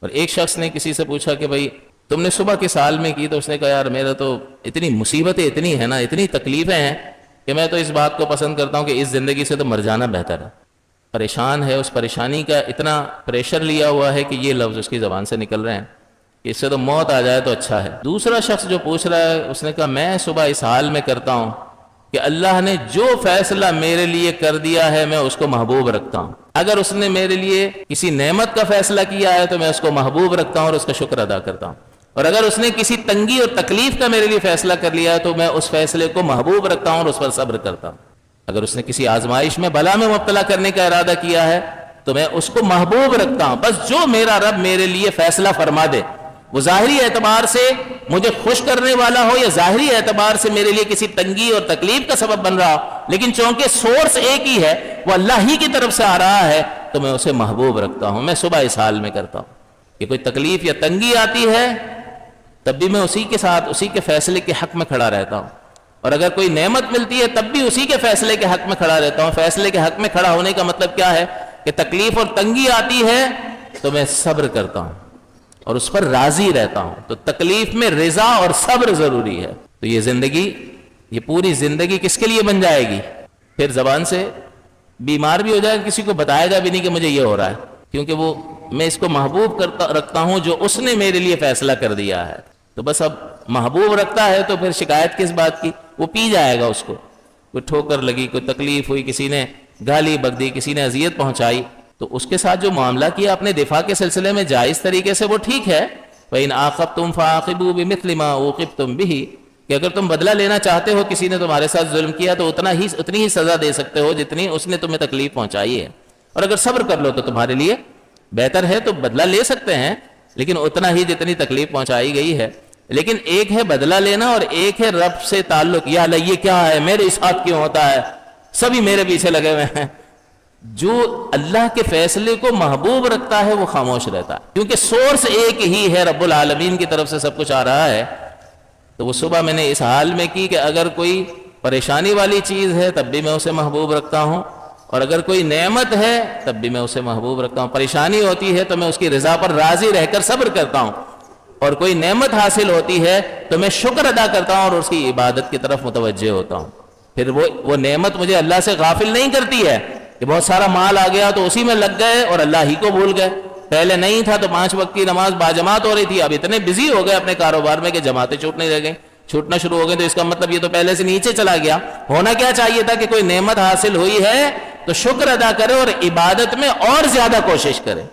اور ایک شخص نے کسی سے پوچھا کہ بھائی تم نے صبح کس حال میں کی؟ تو اس نے کہا یار میرا تو اتنی مصیبتیں اتنی ہیں نا، اتنی تکلیفیں ہیں کہ میں تو اس بات کو پسند کرتا ہوں کہ اس زندگی سے تو مر جانا بہتر ہے۔ پریشان ہے، اس پریشانی کا اتنا پریشر لیا ہوا ہے کہ یہ لفظ اس کی زبان سے نکل رہے ہیں کہ اس سے تو موت آ جائے تو اچھا ہے۔ دوسرا شخص جو پوچھ رہا ہے اس نے کہا میں صبح اس حال میں کرتا ہوں کہ اللہ نے جو فیصلہ میرے لیے کر دیا ہے میں اس کو محبوب رکھتا ہوں۔ اگر اس نے میرے لیے کسی نعمت کا فیصلہ کیا ہے تو میں اس کو محبوب رکھتا ہوں اور اس کا شکر ادا کرتا ہوں، اور اگر اس نے کسی تنگی اور تکلیف کا میرے لیے فیصلہ کر لیا ہے تو میں اس فیصلے کو محبوب رکھتا ہوں اور اس پر صبر کرتا ہوں۔ اگر اس نے کسی آزمائش میں بلا میں مبتلا کرنے کا ارادہ کیا ہے تو میں اس کو محبوب رکھتا ہوں۔ بس جو میرا رب میرے لیے فیصلہ فرما دے، وہ ظاہری اعتبار سے مجھے خوش کرنے والا ہو یا ظاہری اعتبار سے میرے لیے کسی تنگی اور تکلیف کا سبب بن رہا ہو، لیکن چونکہ سورس ایک ہی ہے، وہ اللہ ہی کی طرف سے آ رہا ہے، تو میں اسے محبوب رکھتا ہوں۔ میں صبح اس حال میں کرتا ہوں کہ کوئی تکلیف یا تنگی آتی ہے تب بھی میں اسی کے ساتھ اسی کے فیصلے کے حق میں کھڑا رہتا ہوں، اور اگر کوئی نعمت ملتی ہے تب بھی اسی کے فیصلے کے حق میں کھڑا رہتا ہوں۔ فیصلے کے حق میں کھڑا ہونے کا مطلب کیا ہے کہ تکلیف اور تنگی آتی ہے تو میں صبر کرتا ہوں اور اس پر راضی رہتا ہوں۔ تو تکلیف میں رضا اور صبر ضروری ہے۔ تو یہ زندگی، یہ پوری زندگی کس کے لیے بن جائے گی؟ پھر زبان سے بیمار بھی ہو جائے گا، کسی کو بتائے گا بھی نہیں کہ مجھے یہ ہو رہا ہے، کیونکہ وہ میں اس کو محبوب رکھتا ہوں جو اس نے میرے لیے فیصلہ کر دیا ہے۔ تو بس اب محبوب رکھتا ہے تو پھر شکایت کس بات کی؟ وہ پی جائے گا اس کو، کوئی ٹھوکر لگی، کوئی تکلیف ہوئی، کسی نے گالی بک دی، کسی نے اذیت پہنچائی، تو اس کے ساتھ جو معاملہ کیا اپنے دفاع کے سلسلے میں جائز طریقے سے وہ ٹھیک ہے۔ وَإِنْ عَاقَبْتُمْ فَعَاقِبُوا بِمِثْلِ مَا عُوقِبْتُمْ بِهِ، کہ اگر تم بدلہ لینا چاہتے ہو، کسی نے تمہارے ساتھ ظلم کیا تو اتنی ہی سزا دے سکتے ہو جتنی اس نے تمہیں تکلیف پہنچائی ہے، اور اگر صبر کر لو تو تمہارے لیے بہتر ہے۔ تو بدلہ لے سکتے ہیں لیکن اتنا ہی جتنی تکلیف پہنچائی گئی ہے۔ لیکن ایک ہے بدلہ لینا اور ایک ہے رب سے تعلق، یا اللہ یہ کیا ہے، میرے ساتھ کیوں ہوتا ہے، سبھی میرے پیچھے لگے ہوئے ہیں۔ جو اللہ کے فیصلے کو محبوب رکھتا ہے وہ خاموش رہتا ہے، کیونکہ سورس ایک ہی ہے، رب العالمین کی طرف سے سب کچھ آ رہا ہے۔ تو وہ صبح میں نے اس حال میں کی کہ اگر کوئی پریشانی والی چیز ہے تب بھی میں اسے محبوب رکھتا ہوں، اور اگر کوئی نعمت ہے تب بھی میں اسے محبوب رکھتا ہوں۔ پریشانی ہوتی ہے تو میں اس کی رضا پر راضی رہ کر صبر کرتا ہوں، اور کوئی نعمت حاصل ہوتی ہے تو میں شکر ادا کرتا ہوں اور اس کی عبادت کی طرف متوجہ ہوتا ہوں۔ پھر وہ نعمت مجھے اللہ سے غافل نہیں کرتی ہے کہ بہت سارا مال آ گیا تو اسی میں لگ گئے اور اللہ ہی کو بھول گئے۔ پہلے نہیں تھا تو 5 وقت کی نماز باجماعت ہو رہی تھی، اب اتنے بزی ہو گئے اپنے کاروبار میں کہ جماعتیں چھوٹنے لگ گئیں، چھوٹنا شروع ہو گئے، تو اس کا مطلب یہ تو پہلے سے نیچے چلا گیا۔ ہونا کیا چاہیے تھا کہ کوئی نعمت حاصل ہوئی ہے تو شکر ادا کرے اور عبادت میں اور زیادہ کوشش کرے۔